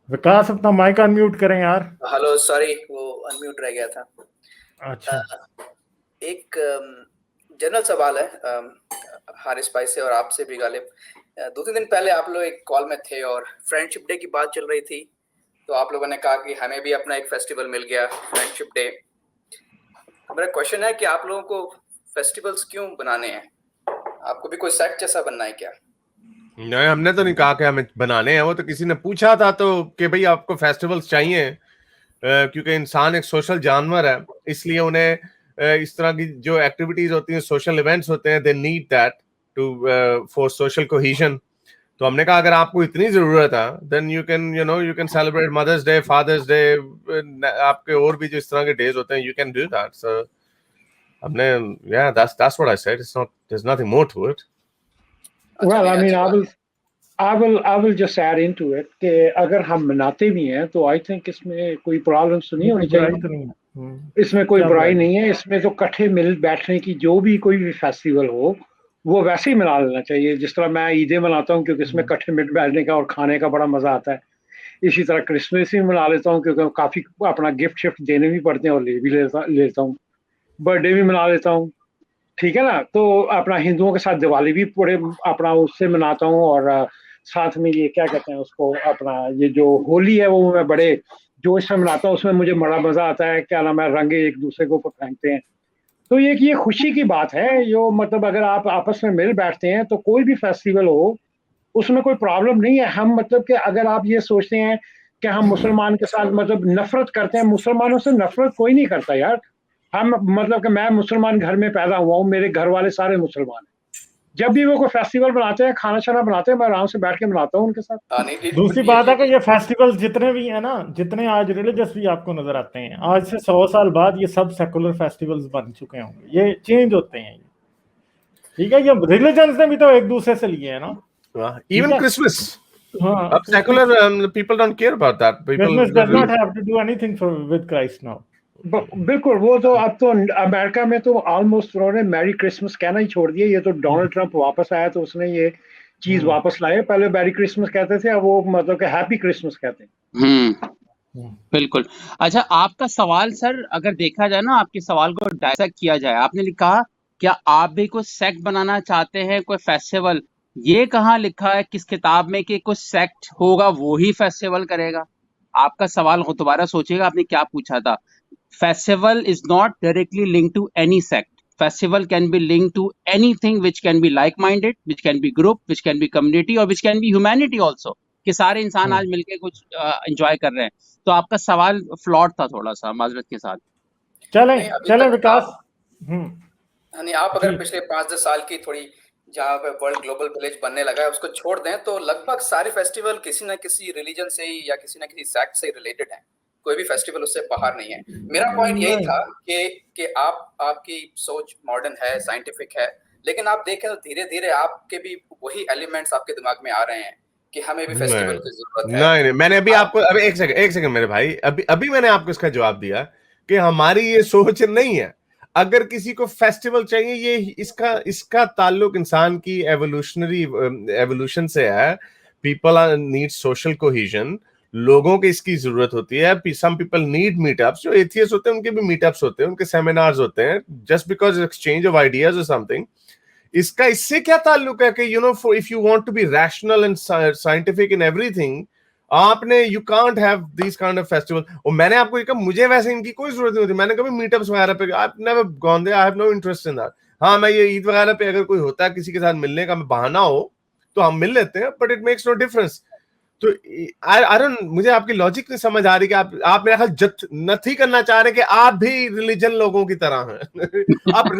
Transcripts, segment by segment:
विकास अपना mic unmute करें यार। हेलो, सॉरी वो अनम्यूट रह गया था। अच्छा, एक जनरल सवाल है हारिस भाई से और आपसे भी गालिब। 2-3 दिन पहले आप लोग एक कॉल में थे और फ्रेंडशिप डे की बात चल रही थी, तो आप लोगों ने कहा कि हमें भी अपना एक फेस्टिवल मिल गया, फ्रेंडशिप डे। मेरा क्वेश्चन है कि आप लोगों को फेस्टिवल्स क्यों बनाने हैं? आपको भी कोई सेक्ट जैसा बनना है क्या? नहीं, हमने तो नहीं कहा कि हमें बनाने हैं। वो तो किसी ने पूछा था तो कि भाई आपको फेस्टिवल्स चाहिए, क्योंकि इंसान एक सोशल जानवर है, इसलिए उन्हें इस तरह की जो एक्टिविटीज होती हैं, सोशल इवेंट्स होते हैं, they need that to for social cohesion. तो हमने कहा अगर आपको इतनी जरूरत है then you can celebrate Mother's Day, Father's Day, आपके और भी जो इस तरह के डेज होते हैं, यू कैन डू दैट। सो हमने that's what I said. It's not, there's nothing more to it. Well, I mean, I will just add into it कि अगर हम मनाते भी हैं तो आई थिंक इसमें कोई प्रॉब्लम तो नहीं होनी चाहिए। इसमें कोई बुराई नहीं है। इसमें तो इकट्ठे मिल बैठने की जो भी कोई भी फेस्टिवल हो वो वैसे ही मना लेना चाहिए जिस तरह मैं ईदें मनाता हूँ, क्योंकि इसमें इकट्ठे मिल बैठने का और खाने का बड़ा मजा आता है। इसी तरह क्रिसमस भी मना लेता हूँ क्योंकि काफी अपना गिफ्ट शिफ्ट देने भी पड़ते हैं और ले भी लेता हूँ। बर्थडे भी मना लेता हूँ, ठीक है ना। तो अपना हिंदुओं के साथ दिवाली भी पूरे अपना उससे मनाता हूँ। और साथ में ये क्या कहते हैं उसको, अपना ये जो होली है वो मैं बड़े जोश से मनाता हूँ। उसमें मुझे बड़ा मजा आता है, क्या नाम है, रंगे एक दूसरे के ऊपर फेंकते हैं। तो ये खुशी की बात है। जो मतलब अगर आप आपस में मिल बैठते हैं तो कोई भी फेस्टिवल हो उसमें कोई प्रॉब्लम नहीं है। हम मतलब कि अगर आप ये सोचते हैं कि हम मुसलमान के साथ मतलब नफरत करते हैं, मुसलमानों से नफरत कोई नहीं करता यार। हम मतलब कि मैं मुसलमान घर में पैदा हुआ हूँ, मेरे घर वाले सारे मुसलमान हैं। जब भी वो कोई फेस्टिवल बनाते हैं, खाना शाना बनाते हैं, मैं आराम से बैठ के मनाता हूँ उनके साथ। दूसरी बात है कि ये फेस्टिवल जितने भी है ना, जितने आज रिलीजियस भी आपको नजर आते हैं, आज से 100 साल बाद ये सब सेकुलर फेस्टिवल्स बन चुके होंगे, ये चेंज होते हैं। ठीक है, ये रिलीजन ने भी तो एक दूसरे से लिए है ना। Even Christmas. हाँ, secular people don't care about that. Christmas does not have to do anything with Christ now. बिल्कुल। वो तो अब तो अमेरिका में तो ऑलमोस्ट उन्होंने मैरी क्रिसमस कहना ही छोड़ दिया। ये तो डोनाल्ड ट्रंप वापस आया तो उसने ये चीज वापस लाए। पहले मैरी क्रिसमस कहते थे, अब वो मतलब कि हैप्पी क्रिसमस कहते हैं। बिल्कुल। अच्छा, आपका सवाल सर अगर देखा जाए ना, आपके सवाल को डायसेक्ट किया जाए, आपने लिखा क्या आप भी कुछ सेक्ट बनाना चाहते हैं, कोई फेस्टिवल। ये कहाँ लिखा है किस किताब में कि कुछ सेक्ट होगा वो ही फेस्टिवल करेगा? आपका सवाल हो दोबारा सोचिएगा, आपने क्या पूछा था। Festival is not directly linked to any sect. Festival can be linked to anything which can be like minded, which can be group, which can be community और which can be humanity also, कि सारे इंसान आज मिलके कुछ enjoy कर रहे हैं। तो आपका सवाल फ्लॉट था थोड़ा सा, माजरत के साथ। चले विकास। आप अगर पिछले 5-10 साल की थोड़ी जहाँ पे वर्ल्ड ग्लोबल विलेज बनने लगा है उसको छोड़ दें तो लगभग सारे फेस्टिवल किसी ना किसी रिलीजन से ही या किसी ना किसी सेक्ट से रिलेटेड हैं। कोई भी फेस्टिवल उससे बाहर नहीं है। मेरा पॉइंट यही था कि आपकी सोच मॉडर्न है, साइंटिफिक है, लेकिन आप देखें तो धीरे धीरे आपके भी वही एलिमेंट्स आपके दिमाग में आ रहे हैं कि हमें भी फेस्टिवल की जरूरत है। नहीं, मैंने अभी आपको अभी एक सेकंड मेरे भाई, अभी मैंने आपको इसका जवाब दिया कि हमारी ये सोच नहीं है। अगर किसी को फेस्टिवल चाहिए, ये इसका ताल्लुक इंसान की एवोल्यूशन से है। पीपल नीड सोशल कोहेजन, लोगों की इसकी जरूरत होती है। सम पीपल नीड मीटअप्स, जो एथियस्ट होते हैं उनके भी मीटअप्स होते हैं, उनके सेमिनार्स होते हैं, just because exchange of ideas और समथिंग। इसका इससे क्या ताल्लुक है कि if you want to be rational and scientific in everything, आपने you can't have this kind of festival. और मैंने आपको कहा मुझे वैसे इनकी कोई जरूरत नहीं होती। मैंने कभी मीटअप्स वगैरह पे I never gone there, I have no interest in that. हाँ, मैं ये ईद वगैरह पे अगर कोई होता है किसी के साथ मिलने का बहाना हो तो हम मिल लेते हैं, but it makes no difference. तो आई डोंट, मुझे आपकी लॉजिक नहीं समझ आ रही कि आप मेरा ख्याल नथी करना चाह रहे कि आप भी रिलीजन लोगों की तरह हैं। आप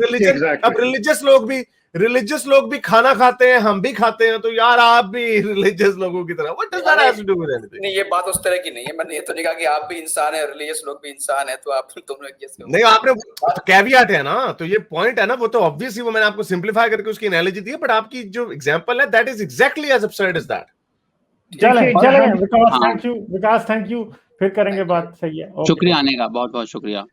रिलीजियस लोग भी खाना खाते हैं, हम भी खाते हैं, तो यार आप भी रिलीजियस लोगों की तरह। What does that have to do with anything? नहीं, ये बात उस तरह की नहीं है। मैंने ये तो नहीं कहा कि आप भी इंसान है, रिलीजियस लोग भी इंसान है, तो आप तुम लोग कैसे नहीं, आपने तो कैवियट है ना, तो ये पॉइंट है ना, वो तो ऑब्वियसली वो मैंने आपको सिंपलीफाई करके उसकी एनालॉजी दी है, बट आपकी जो एग्जांपल है that is exactly as absurd as that. चले विकास, थैंक यू। फिर करेंगे बात। सही है, शुक्रिया आने का, बहुत बहुत शुक्रिया।